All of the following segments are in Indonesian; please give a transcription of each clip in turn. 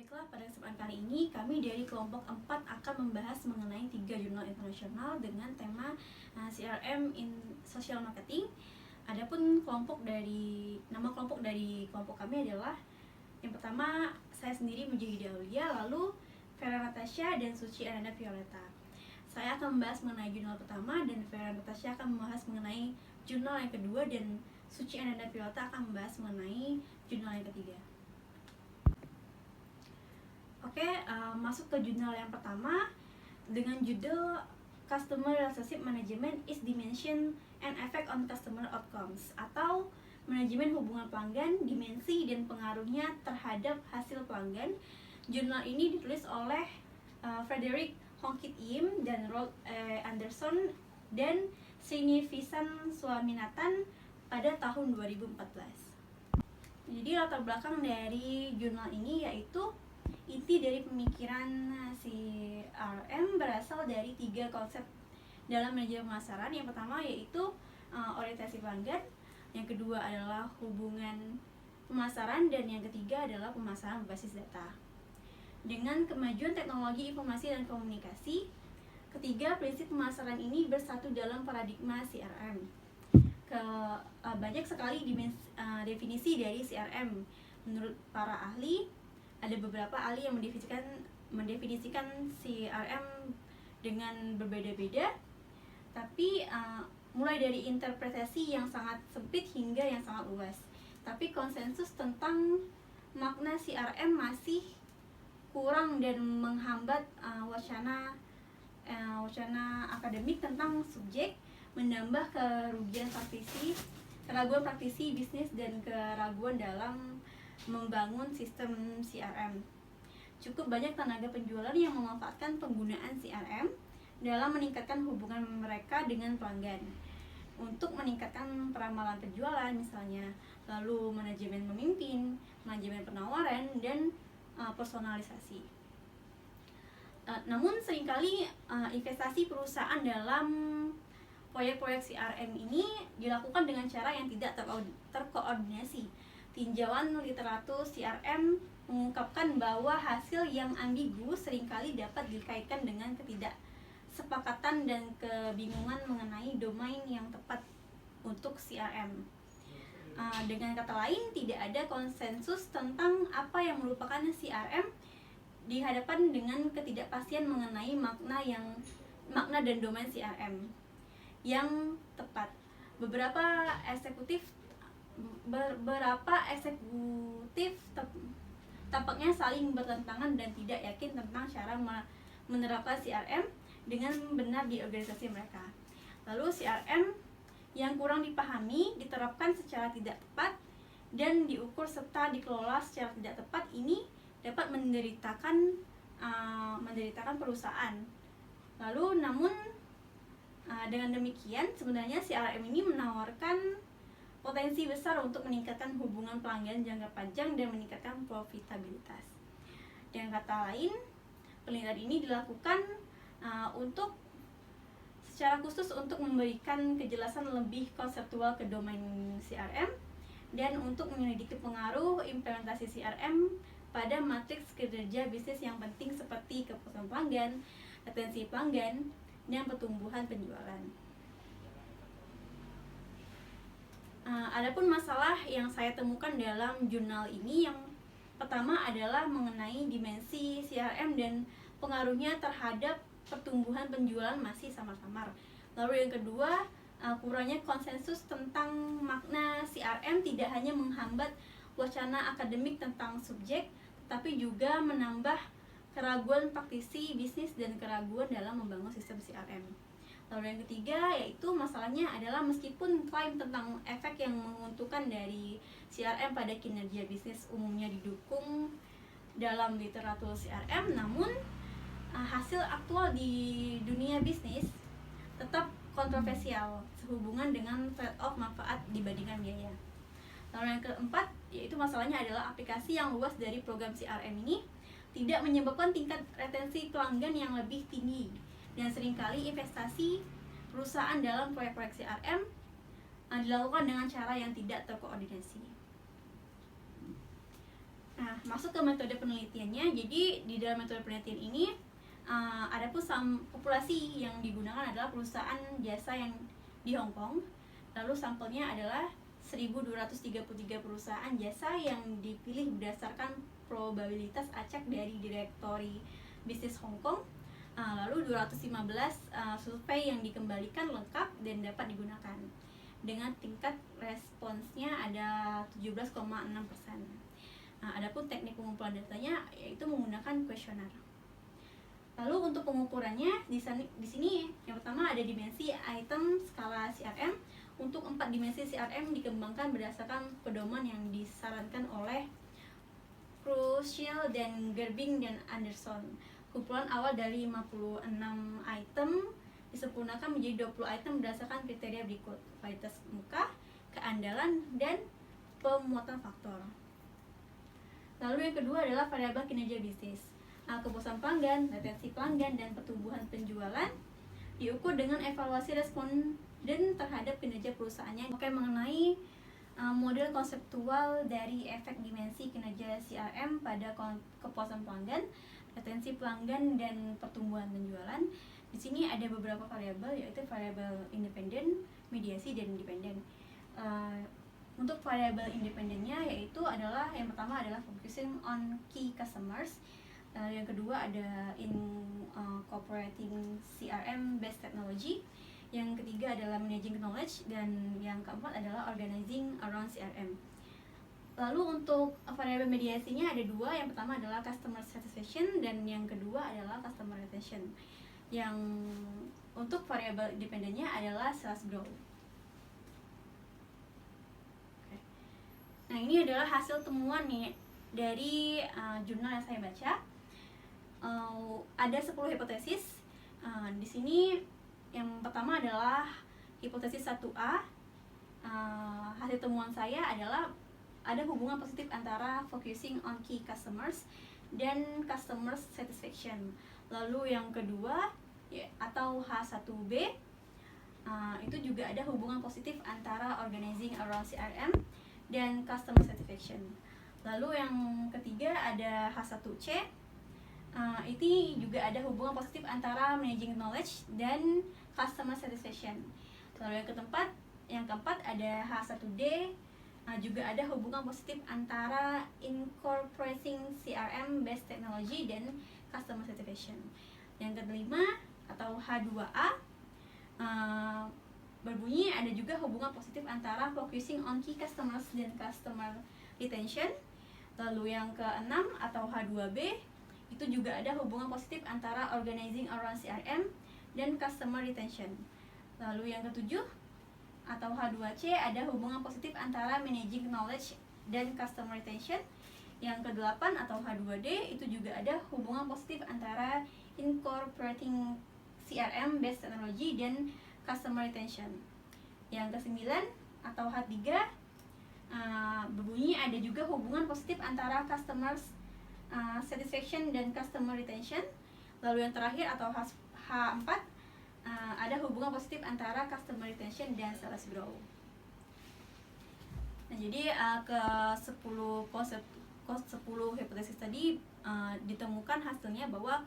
Baiklah, pada kesempatan kali ini kami dari kelompok 4 akan membahas mengenai 3 jurnal internasional dengan tema CRM in Social Marketing. Adapun nama kelompok dari kelompok kami adalah yang pertama saya sendiri Mujahidah Aulia, lalu Vera Natasha dan Suci Ananda Violeta. Saya akan membahas mengenai jurnal pertama dan Vera Natasha akan membahas mengenai jurnal yang kedua, dan Suci Ananda Violeta akan membahas mengenai jurnal yang ketiga. Oke, masuk ke jurnal yang pertama dengan judul Customer Relationship Management is Dimension and Effect on Customer Outcomes, atau manajemen hubungan pelanggan, dimensi dan pengaruhnya terhadap hasil pelanggan. Jurnal ini ditulis oleh Frederick Hongkit Im dan Rolf Anderson dan Srinivasan Swaminathan pada tahun 2014. Jadi latar belakang dari jurnal ini yaitu inti dari pemikiran CRM berasal dari 3 konsep dalam manajemen pemasaran. Yang pertama yaitu orientasi pelanggan, yang kedua adalah hubungan pemasaran, dan yang ketiga adalah pemasaran berbasis data. Dengan kemajuan teknologi informasi dan komunikasi, ketiga prinsip pemasaran ini bersatu dalam paradigma CRM. Banyak sekali definisi dari CRM. Menurut para ahli, ada beberapa ahli yang mendefinisikan CRM dengan berbeda-beda, tapi mulai dari interpretasi yang sangat sempit hingga yang sangat luas. Tapi konsensus tentang makna CRM masih kurang dan menghambat wacana akademik tentang subjek, menambah keraguan praktisi bisnis dan keraguan dalam membangun sistem CRM. Cukup banyak tenaga penjualan yang memanfaatkan penggunaan CRM dalam meningkatkan hubungan mereka dengan pelanggan, untuk meningkatkan peramalan penjualan misalnya, lalu manajemen memimpin, manajemen penawaran, dan personalisasi. Namun seringkali investasi perusahaan dalam proyek-proyek CRM ini dilakukan dengan cara yang tidak terkoordinasi. Tinjauan literatur CRM mengungkapkan bahwa hasil yang ambigu seringkali dapat dikaitkan dengan ketidaksepakatan dan kebingungan mengenai domain yang tepat untuk CRM. Dengan kata lain, tidak ada konsensus tentang apa yang merupakan CRM dihadapkan dengan ketidakpastian mengenai makna dan domain CRM yang tepat. Beberapa eksekutif tampaknya saling bertentangan dan tidak yakin tentang cara menerapkan CRM dengan benar di organisasi mereka. Lalu CRM yang kurang dipahami, diterapkan secara tidak tepat, dan diukur serta dikelola secara tidak tepat, ini dapat menderitakan perusahaan. Lalu namun dengan demikian sebenarnya CRM ini menawarkan potensi besar untuk meningkatkan hubungan pelanggan jangka panjang dan meningkatkan profitabilitas. Dengan kata lain, penelitian ini dilakukan secara khusus untuk memberikan kejelasan lebih konseptual ke domain CRM dan untuk menyelidiki pengaruh implementasi CRM pada matriks kinerja bisnis yang penting seperti kepuasan pelanggan, retensi pelanggan, dan pertumbuhan penjualan. Adapun masalah yang saya temukan dalam jurnal ini, yang pertama adalah mengenai dimensi CRM dan pengaruhnya terhadap pertumbuhan penjualan masih samar-samar. Lalu yang kedua, kurangnya konsensus tentang makna CRM tidak hanya menghambat wacana akademik tentang subjek, tapi juga menambah keraguan praktisi bisnis dan keraguan dalam membangun sistem CRM. Lalu yang ketiga yaitu masalahnya adalah meskipun klaim tentang efek yang menguntungkan dari CRM pada kinerja bisnis umumnya didukung dalam literatur CRM, namun hasil aktual di dunia bisnis tetap kontroversial sehubungan dengan trade-off manfaat dibandingkan biaya. Lalu yang keempat yaitu masalahnya adalah aplikasi yang luas dari program CRM ini tidak menyebabkan tingkat retensi pelanggan yang lebih tinggi, dan seringkali investasi perusahaan dalam proyek-proyek CRM dilakukan dengan cara yang tidak terkoordinasi. Nah, masuk ke metode penelitiannya. Jadi di dalam metode penelitian ini ada pun populasi yang digunakan adalah perusahaan jasa yang di Hong Kong. Lalu sampelnya adalah 1.233 perusahaan jasa yang dipilih berdasarkan probabilitas acak dari Direktori Bisnis Hong Kong. Lalu 215 survei yang dikembalikan lengkap dan dapat digunakan. Dengan tingkat responsnya ada 17,6%. Adapun teknik pengumpulan datanya yaitu menggunakan kuesioner. Lalu untuk pengukurannya di sini yang pertama ada dimensi item skala CRM. Untuk 4 dimensi CRM dikembangkan berdasarkan pedoman yang disarankan oleh Crucial dan Gerbing dan Anderson. Kumpulan awal dari 56 item disempurnakan menjadi 20 item berdasarkan kriteria berikut: kualitas muka, keandalan, dan pemuatan faktor. Lalu yang kedua adalah variabel kinerja bisnis. Kepuasan pelanggan, retensi pelanggan, dan pertumbuhan penjualan diukur dengan evaluasi responden terhadap kinerja perusahaannya. Oke, mengenai model konseptual dari efek dimensi kinerja CRM pada kepuasan pelanggan, retensi pelanggan, dan pertumbuhan penjualan. Di sini ada beberapa variabel, yaitu variabel independen, mediasi, dan independen. Untuk variabel independennya yaitu adalah yang pertama adalah focusing on key customers. Yang kedua ada incorporating CRM based technology. Yang ketiga adalah managing knowledge, dan yang keempat adalah organizing around CRM. Lalu untuk variabel mediasinya ada dua. Yang pertama adalah customer satisfaction dan yang kedua adalah customer retention. Yang untuk variabel independennya adalah sales growth. Nah, ini adalah hasil temuan nih dari jurnal yang saya baca. Ada 10 hipotesis. Di sini yang pertama adalah hipotesis 1A. Hasil temuan saya adalah ada hubungan positif antara focusing on key customers dan customer satisfaction. Lalu yang kedua atau H1B, itu juga ada hubungan positif antara organizing around CRM dan customer satisfaction. Lalu yang ketiga ada H1C, itu juga ada hubungan positif antara managing knowledge dan customer satisfaction. Lalu yang keempat ada H1D, juga ada hubungan positif antara incorporating CRM based technology dan customer satisfaction. Yang kelima atau H2A, berbunyi ada juga hubungan positif antara focusing on key customers dan customer retention. Lalu yang keenam atau H2B, itu juga ada hubungan positif antara organizing around CRM dan customer retention. Lalu yang ketujuh atau H2C ada hubungan positif antara managing knowledge dan customer retention. Yang kedelapan atau H2D itu juga ada hubungan positif antara incorporating CRM based technology dan customer retention. Yang kesembilan atau H3, berbunyi ada juga hubungan positif antara customer satisfaction dan customer retention. Lalu yang terakhir atau H4, ada hubungan positif antara customer retention dan sales growth. Nah, jadi ke 10 hipotesis tadi ditemukan hasilnya bahwa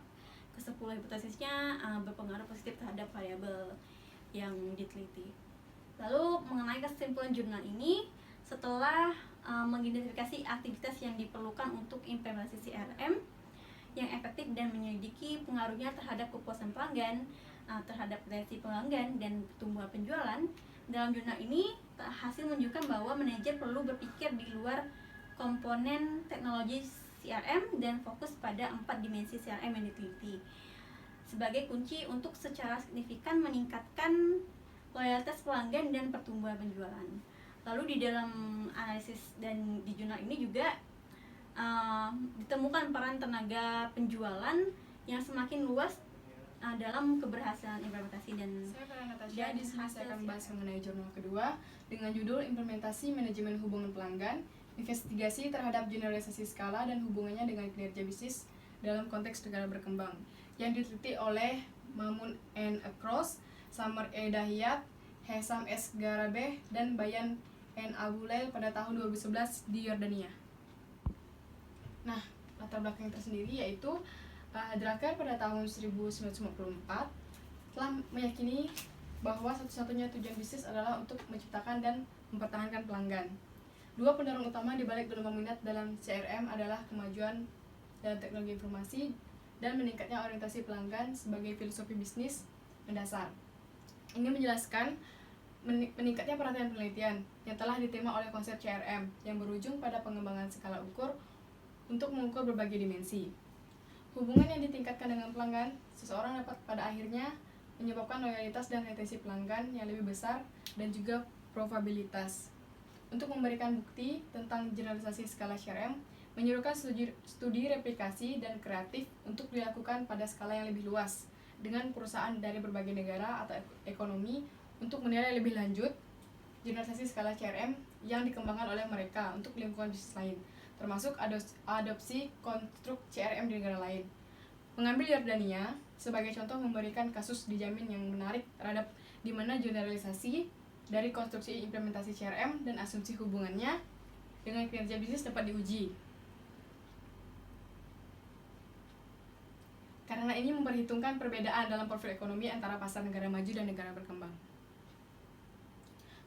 ke 10 hipotesisnya berpengaruh positif terhadap variabel yang diteliti. Lalu mengenai kesimpulan jurnal ini, setelah mengidentifikasi aktivitas yang diperlukan untuk implementasi CRM yang efektif dan menyelidiki pengaruhnya terhadap kepuasan pelanggan, terhadap retensi pelanggan dan pertumbuhan penjualan, dalam jurnal ini hasil menunjukkan bahwa manajer perlu berpikir di luar komponen teknologi CRM dan fokus pada 4 dimensi CRM yang diteliti sebagai kunci untuk secara signifikan meningkatkan loyalitas pelanggan dan pertumbuhan penjualan. Lalu di dalam analisis dan di jurnal ini juga ditemukan peran tenaga penjualan yang semakin luas dalam keberhasilan implementasi dan saya Natasha. Di sini saya akan bahas mengenai jurnal kedua dengan judul Implementasi Manajemen Hubungan Pelanggan, Investigasi terhadap Generalisasi Skala dan Hubungannya dengan Kinerja Bisnis dalam Konteks Negara Berkembang, yang diteliti oleh Mamun N. Across, Samar E. Dahiyat, Hesam S. Garabeh, dan Bayan N. Abulail pada tahun 2011 di Yordania. Nah, latar belakang tersendiri yaitu Drucker pada tahun 1954 telah meyakini bahwa satu-satunya tujuan bisnis adalah untuk menciptakan dan mempertahankan pelanggan. Dua pendorong utama dibalik gelombang minat dalam CRM adalah kemajuan dalam teknologi informasi dan meningkatnya orientasi pelanggan sebagai filosofi bisnis mendasar. Ini menjelaskan meningkatnya perhatian penelitian yang telah diterima oleh konsep CRM yang berujung pada pengembangan skala ukur untuk mengukur berbagai dimensi. Hubungan yang ditingkatkan dengan pelanggan, seseorang dapat pada akhirnya menyebabkan loyalitas dan retensi pelanggan yang lebih besar dan juga probabilitas. Untuk memberikan bukti tentang generalisasi skala CRM, menyerukan studi replikasi dan kreatif untuk dilakukan pada skala yang lebih luas dengan perusahaan dari berbagai negara atau ekonomi untuk menilai lebih lanjut generalisasi skala CRM yang dikembangkan oleh mereka untuk lingkungan bisnis lain, termasuk adopsi konstruk CRM di negara lain. Mengambil Yordania sebagai contoh memberikan kasus dijamin yang menarik terhadap di mana generalisasi dari konstruksi implementasi CRM dan asumsi hubungannya dengan kinerja bisnis dapat diuji. Karena ini memperhitungkan perbedaan dalam profil ekonomi antara pasar negara maju dan negara berkembang.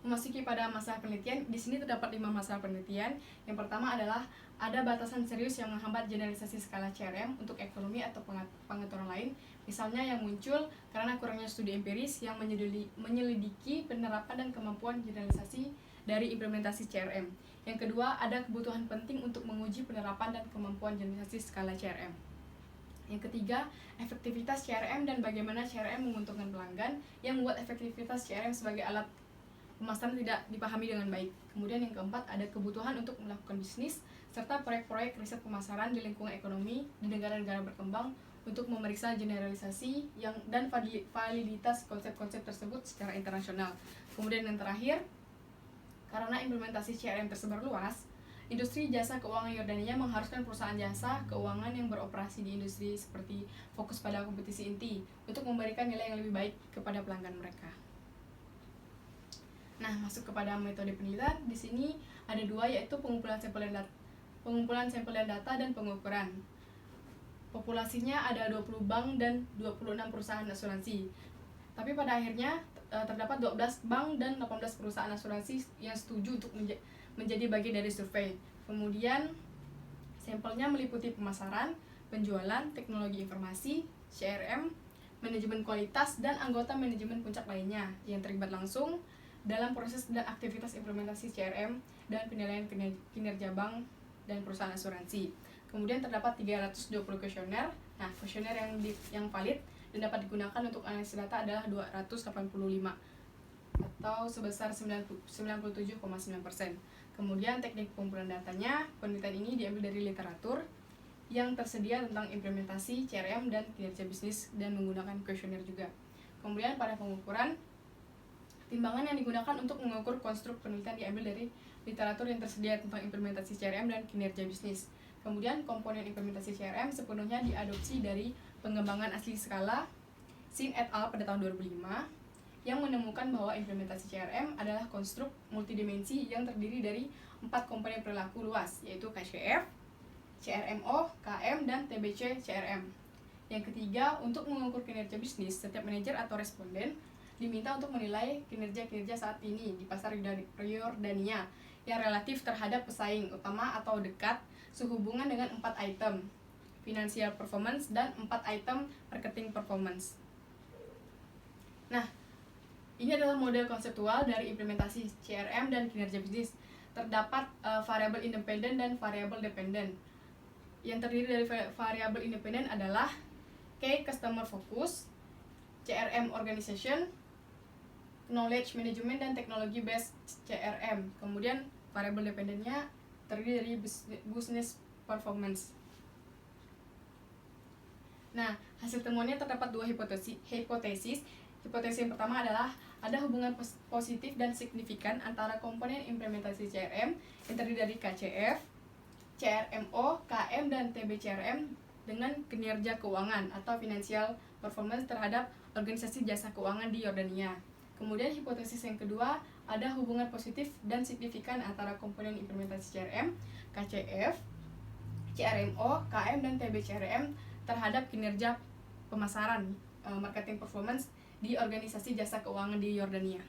Memasuki pada masalah penelitian, di sini terdapat 5 masalah penelitian. Yang pertama adalah ada batasan serius yang menghambat generalisasi skala CRM untuk ekonomi atau pengaturan lain, misalnya yang muncul karena kurangnya studi empiris yang menyelidiki penerapan dan kemampuan generalisasi dari implementasi CRM. Yang kedua, ada kebutuhan penting untuk menguji penerapan dan kemampuan generalisasi skala CRM. Yang ketiga, efektivitas CRM dan bagaimana CRM menguntungkan pelanggan yang membuat efektivitas CRM sebagai alat pemasaran tidak dipahami dengan baik. Kemudian yang keempat, ada kebutuhan untuk melakukan bisnis serta proyek-proyek riset pemasaran di lingkungan ekonomi di negara-negara berkembang untuk memeriksa generalisasi dan validitas konsep-konsep tersebut secara internasional. Kemudian yang terakhir, karena implementasi CRM tersebar luas, industri jasa keuangan Yordania mengharuskan perusahaan jasa keuangan yang beroperasi di industri seperti fokus pada kompetisi inti untuk memberikan nilai yang lebih baik kepada pelanggan mereka. Nah, masuk kepada metode penelitian, di sini ada 2, yaitu pengumpulan sampel dan data dan pengukuran. Populasinya ada 20 bank dan 26 perusahaan asuransi. Tapi pada akhirnya terdapat 12 bank dan 18 perusahaan asuransi yang setuju untuk menjadi bagian dari survei. Kemudian sampelnya meliputi pemasaran, penjualan, teknologi informasi, CRM, manajemen kualitas, dan anggota manajemen puncak lainnya yang terlibat langsung dalam proses dan aktivitas implementasi CRM dan penilaian kinerja bank dan perusahaan asuransi. Kemudian terdapat 320 kuesioner. Nah, kuesioner yang valid dan dapat digunakan untuk analisis data adalah 285 atau sebesar 97,9%. Kemudian teknik pengumpulan datanya, penelitian ini diambil dari literatur yang tersedia tentang implementasi CRM dan kinerja bisnis dan menggunakan kuesioner juga. Kemudian pada pengukuran, timbangan yang digunakan untuk mengukur konstruk penelitian diambil dari literatur yang tersedia tentang implementasi CRM dan kinerja bisnis. Kemudian komponen implementasi CRM sepenuhnya diadopsi dari pengembangan asli skala Sin et al. Pada tahun 2005 yang menemukan bahwa implementasi CRM adalah konstruk multidimensi yang terdiri dari 4 komponen perilaku luas, yaitu KCF, CRMO, KM, dan TBC CRM. Yang ketiga, untuk mengukur kinerja bisnis, setiap manajer atau responden diminta untuk menilai kinerja saat ini di pasar Yordania yang relatif terhadap pesaing utama atau dekat sehubungan dengan 4 item financial performance dan 4 item marketing performance. Nah, ini adalah model konseptual dari implementasi CRM dan kinerja bisnis. Terdapat variabel independen dan variabel dependen. Yang terdiri dari variabel independen adalah K customer focus, CRM organization, knowledge management, dan teknologi based CRM. Kemudian variabel dependennya terdiri dari business performance. Nah, hasil temuannya terdapat 2 hipotesis. Hipotesis yang pertama adalah ada hubungan positif dan signifikan antara komponen implementasi CRM yang terdiri dari KCF, CRMO, KM, dan TBCRM dengan kinerja keuangan atau financial performance terhadap organisasi jasa keuangan di Yordania. Kemudian hipotesis yang kedua, ada hubungan positif dan signifikan antara komponen implementasi CRM, KCF, CRMO, KM, dan TBCRM terhadap kinerja pemasaran marketing performance di organisasi jasa keuangan di Yordania.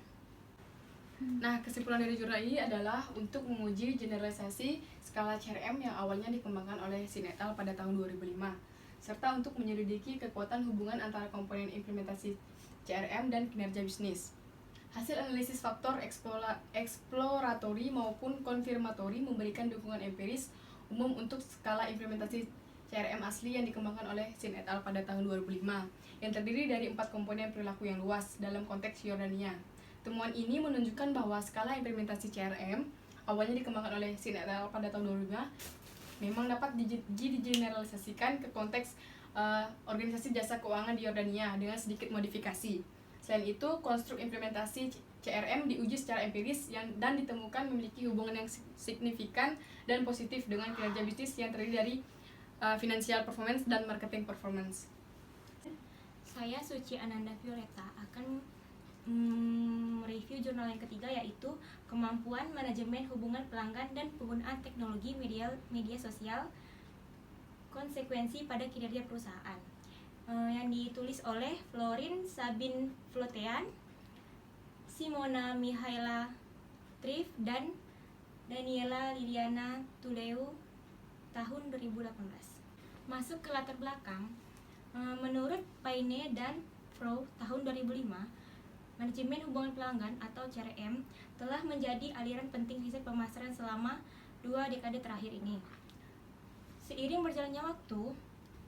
Nah, kesimpulan dari jurnal ini adalah untuk menguji generalisasi skala CRM yang awalnya dikembangkan oleh Sin et al. Pada tahun 2005, serta untuk menyelidiki kekuatan hubungan antara komponen implementasi CRM dan kinerja bisnis. Hasil analisis faktor eksploratori maupun konfirmatori memberikan dukungan empiris umum untuk skala implementasi CRM asli yang dikembangkan oleh Sin et al. Pada tahun 2005, yang terdiri dari 4 komponen perilaku yang luas dalam konteks Yordania. Temuan ini menunjukkan bahwa skala implementasi CRM awalnya dikembangkan oleh Sin et al. Pada tahun 2005 memang dapat digeneralisasikan ke konteks organisasi jasa keuangan di Yordania dengan sedikit modifikasi. Selain itu, konstruk implementasi CRM diuji secara empiris dan ditemukan memiliki hubungan yang signifikan dan positif dengan kinerja bisnis yang terdiri dari financial performance dan marketing performance. Saya Suci Ananda Violeta akan mereview jurnal yang ketiga, yaitu kemampuan manajemen hubungan pelanggan dan penggunaan teknologi media sosial, konsekuensi pada kinerja perusahaan, yang ditulis oleh Florin Sabin Flotean, Simona Mihaela Triff, dan Daniela Liliana Tuleu tahun 2018. Masuk ke latar belakang, menurut Paine dan Froh tahun 2005, manajemen hubungan pelanggan atau CRM telah menjadi aliran penting riset pemasaran selama 2 dekade terakhir ini. Seiring berjalannya waktu,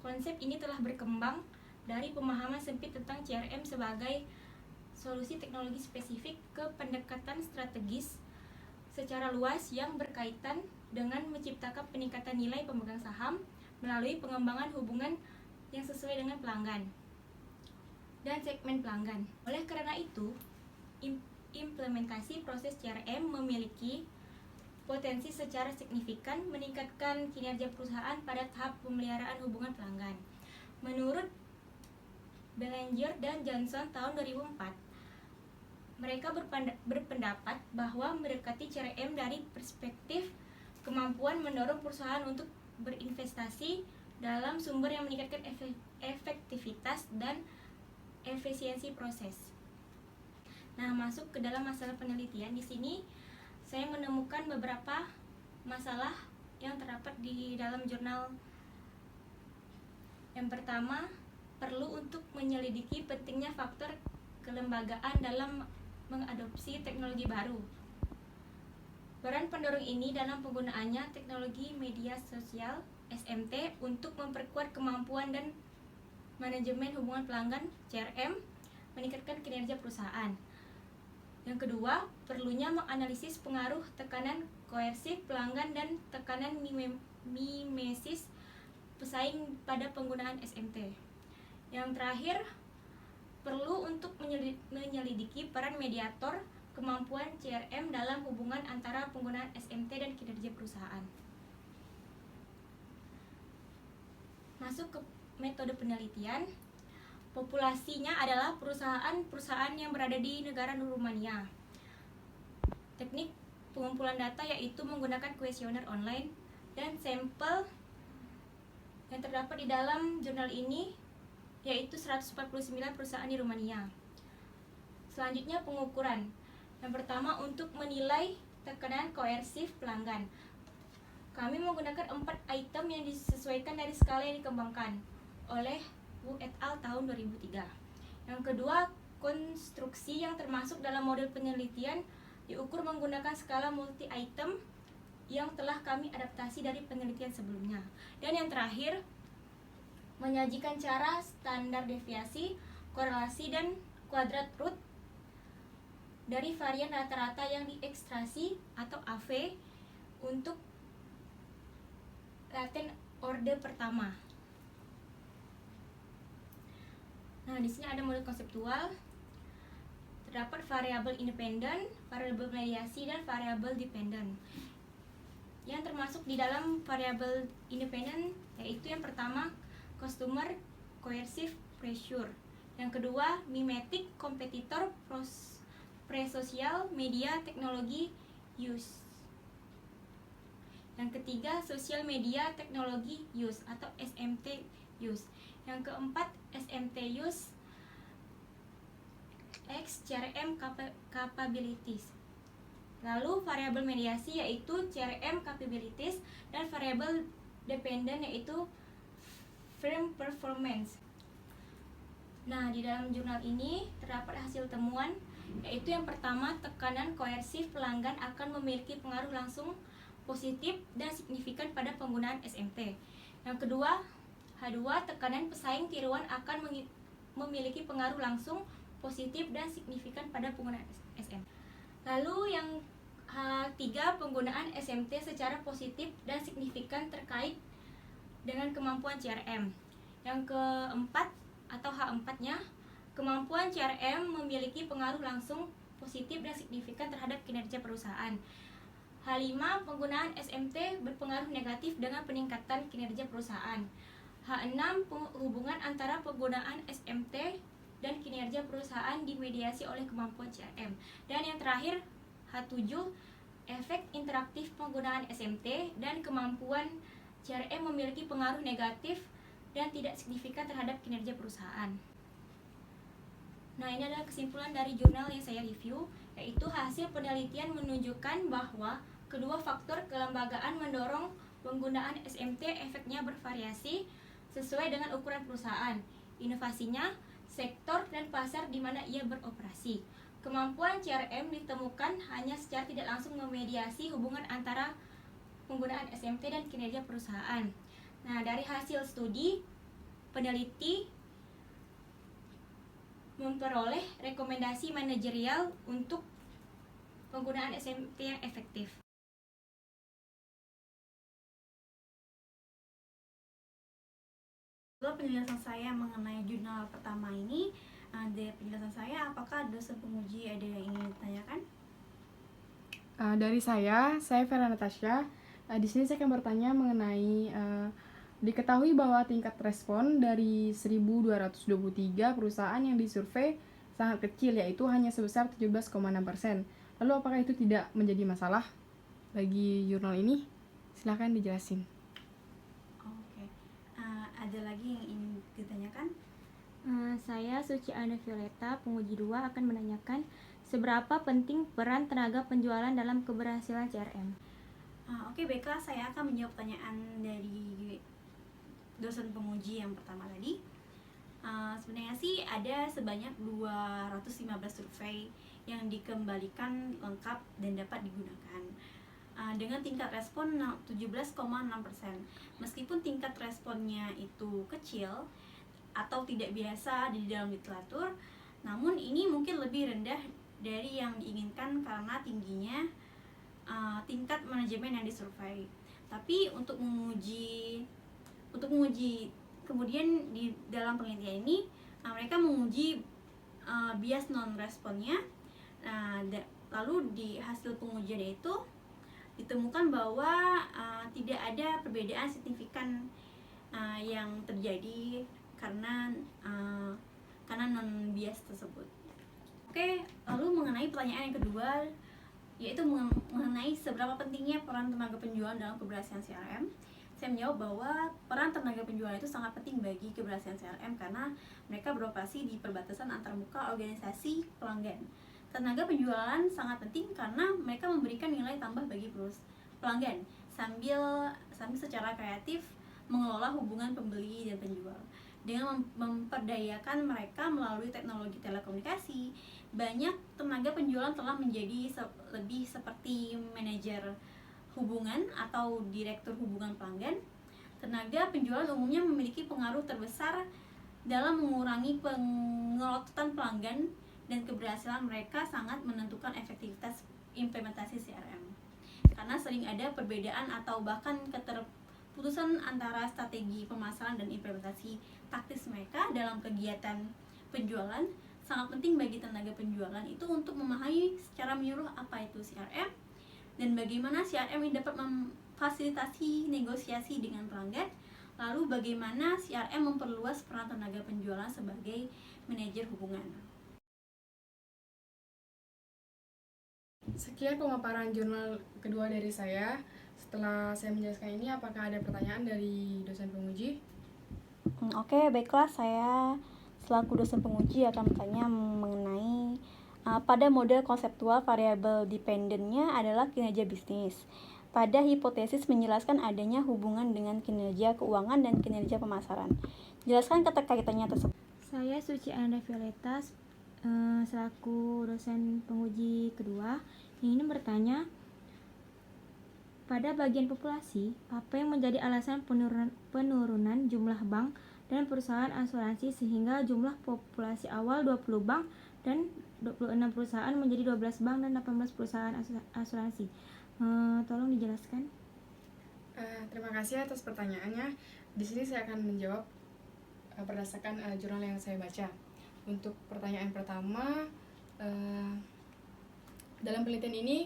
konsep ini telah berkembang dari pemahaman sempit tentang CRM sebagai solusi teknologi spesifik ke pendekatan strategis secara luas yang berkaitan dengan menciptakan peningkatan nilai pemegang saham melalui pengembangan hubungan yang sesuai dengan pelanggan dan segmen pelanggan. Oleh karena itu, implementasi proses CRM memiliki potensi secara signifikan meningkatkan kinerja perusahaan pada tahap pemeliharaan hubungan pelanggan. Menurut Belanger dan Johnson tahun 2004, mereka berpendapat bahwa mendekati CRM dari perspektif kemampuan mendorong perusahaan untuk berinvestasi dalam sumber yang meningkatkan efektivitas dan efisiensi proses. Nah, masuk ke dalam masalah penelitian. Di sini saya menemukan beberapa masalah yang terdapat di dalam jurnal. Yang pertama, perlu untuk menyelidiki pentingnya faktor kelembagaan dalam mengadopsi teknologi baru. Peran pendorong ini dalam penggunaannya teknologi media sosial SMT untuk memperkuat kemampuan dan manajemen hubungan pelanggan CRM, meningkatkan kinerja perusahaan. Yang kedua, perlunya menganalisis pengaruh tekanan koersif pelanggan dan tekanan mimesis pesaing pada penggunaan SMT. Yang terakhir, perlu untuk menyelidiki peran mediator kemampuan CRM dalam hubungan antara penggunaan SMT dan kinerja perusahaan. Masuk ke metode penelitian. Populasinya adalah perusahaan-perusahaan yang berada di negara Rumania. Teknik pengumpulan data yaitu menggunakan kuesioner online dan sampel yang terdapat di dalam jurnal ini yaitu 149 perusahaan di Rumania. Selanjutnya pengukuran. Yang pertama, untuk menilai tekanan koersif pelanggan. Kami menggunakan 4 item yang disesuaikan dari skala yang dikembangkan oleh Wu et al. Tahun 2003. Yang kedua, konstruksi yang termasuk dalam model penelitian diukur menggunakan skala multi-item yang telah kami adaptasi dari penelitian sebelumnya. Dan yang terakhir, menyajikan cara standar deviasi, korelasi, dan kuadrat root dari varian rata-rata yang diekstraksi atau AV untuk latent orde pertama. Nah, di sini ada model konseptual. Terdapat variabel independen, variabel mediasi, dan variabel dependent. Yang termasuk di dalam variabel independen yaitu yang pertama, customer coercive pressure. Yang kedua, mimetic competitor presocial media technology use. Yang ketiga, Social Media Technology Use atau SMT Use. Yang keempat, SMT Use X CRM Capabilities. Lalu variabel mediasi yaitu CRM Capabilities dan variabel dependent yaitu Firm Performance. Nah, di dalam jurnal ini terdapat hasil temuan, yaitu yang pertama, tekanan koersif pelanggan akan memiliki pengaruh langsung positif dan signifikan pada penggunaan SMT. Yang kedua, H2, tekanan pesaing tiruan akan memiliki pengaruh langsung positif dan signifikan pada penggunaan SMT. Lalu yang H3, penggunaan SMT secara positif dan signifikan terkait dengan kemampuan CRM. Yang keempat atau H4-nya, kemampuan CRM memiliki pengaruh langsung positif dan signifikan terhadap kinerja perusahaan. H5, penggunaan SMT berpengaruh negatif dengan peningkatan kinerja perusahaan. H6, hubungan antara penggunaan SMT dan kinerja perusahaan dimediasi oleh kemampuan CRM. Dan yang terakhir, H7, efek interaktif penggunaan SMT dan kemampuan CRM memiliki pengaruh negatif dan tidak signifikan terhadap kinerja perusahaan. Nah, ini adalah kesimpulan dari jurnal yang saya review, yaitu hasil penelitian menunjukkan bahwa kedua faktor kelembagaan mendorong penggunaan SMT, efeknya bervariasi sesuai dengan ukuran perusahaan, inovasinya, sektor dan pasar di mana ia beroperasi. Kemampuan CRM ditemukan hanya secara tidak langsung memediasi hubungan antara penggunaan SMT dan kinerja perusahaan. Nah, dari hasil studi, peneliti memperoleh rekomendasi manajerial untuk penggunaan SMT yang efektif. Penjelasan saya mengenai jurnal pertama ini. Dari penjelasan saya, apakah dosen penguji ada yang ingin ditanyakan? Dari saya Vera Natasha. Di sini saya akan bertanya mengenai diketahui bahwa tingkat respon dari 1.223 perusahaan yang disurvei sangat kecil, yaitu hanya sebesar 17,6%. Lalu apakah itu tidak menjadi masalah bagi jurnal ini? Silakan dijelasin. Oke. Ada lagi yang ingin ditanyakan? Saya Suci Ana Violeta, penguji 2, akan menanyakan seberapa penting peran tenaga penjualan dalam keberhasilan CRM. Oke, baiklah, saya akan menjawab pertanyaan dari dosen penguji yang pertama tadi. Sebenarnya sih ada sebanyak 215 survei yang dikembalikan lengkap dan dapat digunakan dengan tingkat respon 17,6%. Meskipun tingkat responnya itu kecil atau tidak biasa di dalam literatur, namun ini mungkin lebih rendah dari yang diinginkan karena tingginya tingkat manajemen yang disurvei. Tapi untuk menguji kemudian di dalam penelitian ini mereka menguji bias non-responnya. Lalu di hasil pengujian itu ditemukan bahwa tidak ada perbedaan signifikan yang terjadi karena non bias tersebut. Oke, lalu mengenai pertanyaan yang kedua, yaitu mengenai seberapa pentingnya peran tenaga penjualan dalam keberhasilan CRM. Saya menjawab bahwa peran tenaga penjualan itu sangat penting bagi keberhasilan CRM karena mereka beroperasi di perbatasan antarmuka organisasi pelanggan. Tenaga penjualan sangat penting karena mereka memberikan nilai tambah bagi pelanggan sambil secara kreatif mengelola hubungan pembeli dan penjual. Dengan memperdayakan mereka melalui teknologi telekomunikasi, banyak tenaga penjualan telah menjadi lebih seperti manajer hubungan atau direktur hubungan pelanggan. Tenaga penjualan umumnya memiliki pengaruh terbesar dalam mengurangi pengelototan pelanggan dan keberhasilan mereka sangat menentukan efektivitas implementasi CRM. Karena sering ada perbedaan atau bahkan keterputusan antara strategi pemasaran dan implementasi taktis mereka dalam kegiatan penjualan. Sangat penting bagi tenaga penjualan itu untuk memahami secara menyeluruh apa itu CRM dan bagaimana CRM ini dapat memfasilitasi negosiasi dengan pelanggan. Lalu bagaimana CRM memperluas peran tenaga penjualan sebagai manajer hubungan. Sekian pemaparan jurnal kedua dari saya. setelah saya menjelaskan ini, apakah ada pertanyaan dari dosen penguji? Oke, baiklah, saya selaku dosen penguji akan bertanya mengenai pada model konseptual variabel dependentnya adalah kinerja bisnis. Pada hipotesis menjelaskan adanya hubungan dengan kinerja keuangan dan kinerja pemasaran. Jelaskan keterkaitannya tersebut. Saya Suci Anda Violeta selaku dosen penguji kedua yang ingin bertanya, pada bagian populasi, apa yang menjadi alasan penurunan jumlah bank dan perusahaan asuransi sehingga jumlah populasi awal 20 bank dan 26 perusahaan menjadi 12 bank dan 18 perusahaan asuransi? Tolong dijelaskan. Terima kasih atas pertanyaannya. Di sini saya akan menjawab berdasarkan jurnal yang saya baca. Untuk pertanyaan pertama, dalam penelitian ini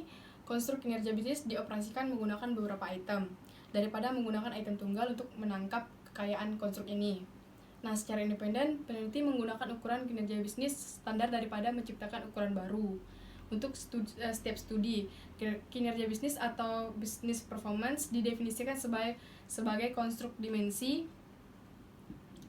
konstruk kinerja bisnis dioperasikan menggunakan beberapa item daripada menggunakan item tunggal untuk menangkap kekayaan konstruk ini. Nah, secara independen, peneliti menggunakan ukuran kinerja bisnis standar daripada menciptakan ukuran baru. Untuk setiap studi, kinerja bisnis atau business performance didefinisikan sebagai konstruk dimensi,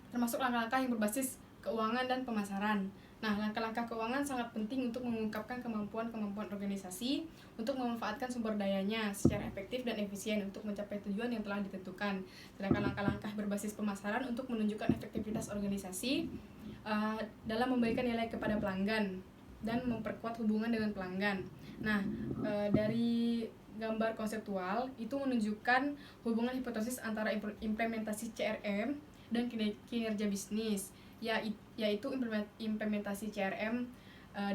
termasuk langkah-langkah yang berbasis keuangan dan pemasaran. Nah, langkah-langkah keuangan sangat penting untuk mengungkapkan kemampuan-kemampuan organisasi untuk memanfaatkan sumber dayanya secara efektif dan efisien untuk mencapai tujuan yang telah ditentukan. Sedangkan langkah-langkah berbasis pemasaran untuk menunjukkan efektivitas organisasi dalam memberikan nilai kepada pelanggan dan memperkuat hubungan dengan pelanggan. Nah, dari gambar konseptual itu menunjukkan hubungan hipotesis antara implementasi CRM dan kinerja bisnis, yaitu implementasi CRM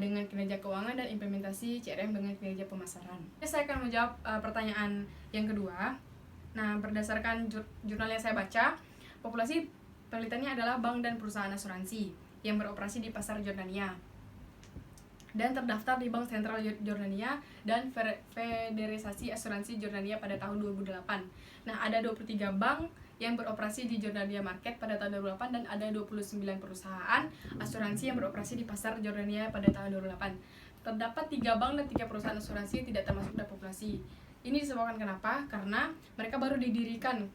dengan kinerja keuangan dan implementasi CRM dengan kinerja pemasaran. Saya akan menjawab pertanyaan yang kedua. Nah, berdasarkan jurnal yang saya baca, populasi penelitiannya adalah bank dan perusahaan asuransi yang beroperasi di pasar Jordania dan terdaftar di Bank Sentral Jordania dan Federasi Asuransi Jordania pada tahun 2008. Nah, ada 23 bank yang beroperasi di Jordania Market pada tahun 2008 dan ada 29 perusahaan asuransi yang beroperasi di pasar Jordania pada tahun 2008. Terdapat 3 bank dan 3 perusahaan asuransi yang tidak termasuk dalam populasi. Ini disebabkan kenapa? Karena mereka baru didirikan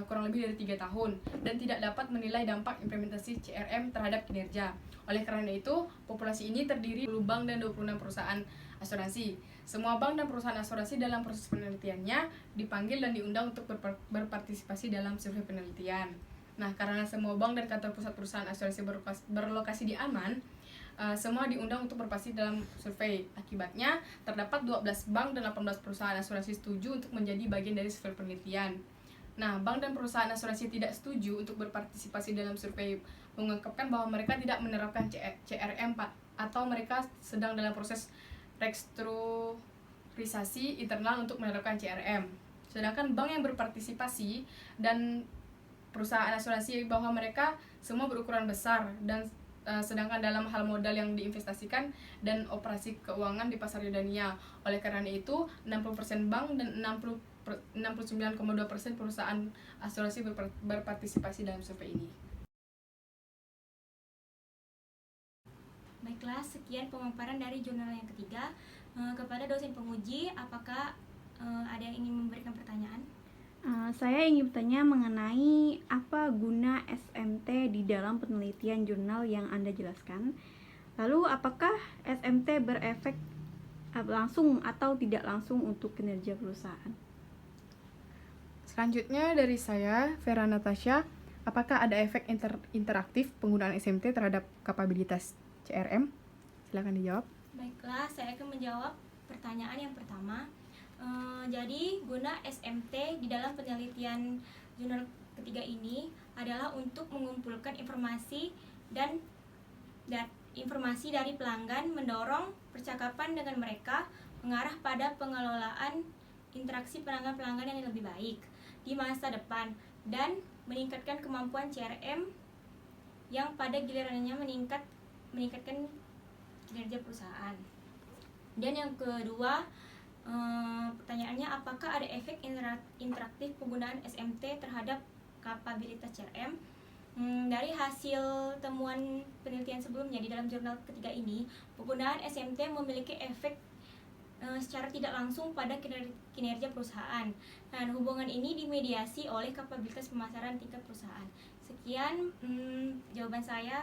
kurang lebih dari 3 tahun dan tidak dapat menilai dampak implementasi CRM terhadap kinerja. Oleh karena itu, populasi ini terdiri 10 bank dan 26 perusahaan asuransi. Semua bank dan perusahaan asuransi dalam proses penelitiannya dipanggil dan diundang untuk berpartisipasi dalam survei penelitian. Nah, karena semua bank dan kantor pusat perusahaan asuransi berlokasi di Aman, semua diundang untuk berpartisipasi dalam survei. Akibatnya, terdapat 12 bank dan 18 perusahaan asuransi setuju untuk menjadi bagian dari survei penelitian. Nah, bank dan perusahaan asuransi tidak setuju untuk berpartisipasi dalam survei mengungkapkan bahwa mereka tidak menerapkan CRM atau mereka sedang dalam proses restrukturisasi internal untuk menerapkan CRM. Sedangkan bank yang berpartisipasi dan perusahaan asuransi bahwa mereka semua berukuran besar dan sedangkan dalam hal modal yang diinvestasikan dan operasi keuangan di pasar Jordania. Oleh karena itu, 60% bank dan 69,2% perusahaan asuransi berpartisipasi dalam survei ini. Baiklah, sekian pemaparan dari jurnal yang ketiga. Kepada dosen penguji, apakah ada yang ingin memberikan pertanyaan? Saya ingin bertanya mengenai apa guna SMT di dalam penelitian jurnal yang Anda jelaskan. Lalu, apakah SMT berefek langsung atau tidak langsung untuk kinerja perusahaan? Selanjutnya dari saya, Vera Natasha, apakah ada efek interaktif penggunaan SMT terhadap kapabilitas CRM? Silakan dijawab. Baiklah, saya akan menjawab pertanyaan yang pertama. Jadi, guna SMT di dalam penelitian jurnal ketiga ini adalah untuk mengumpulkan informasi dan informasi dari pelanggan, mendorong percakapan dengan mereka, mengarah pada pengelolaan interaksi pelanggan-pelanggan yang lebih baik di masa depan, dan meningkatkan kemampuan CRM yang pada gilirannya meningkatkan kinerja perusahaan. Dan yang kedua, pertanyaannya, apakah ada efek interaktif penggunaan SMT terhadap kapabilitas CRM? Dari hasil temuan penelitian sebelumnya di dalam jurnal ketiga ini, penggunaan SMT memiliki efek secara tidak langsung pada kinerja perusahaan. Dan hubungan ini dimediasi oleh kapabilitas pemasaran tingkat perusahaan. Sekian jawaban saya.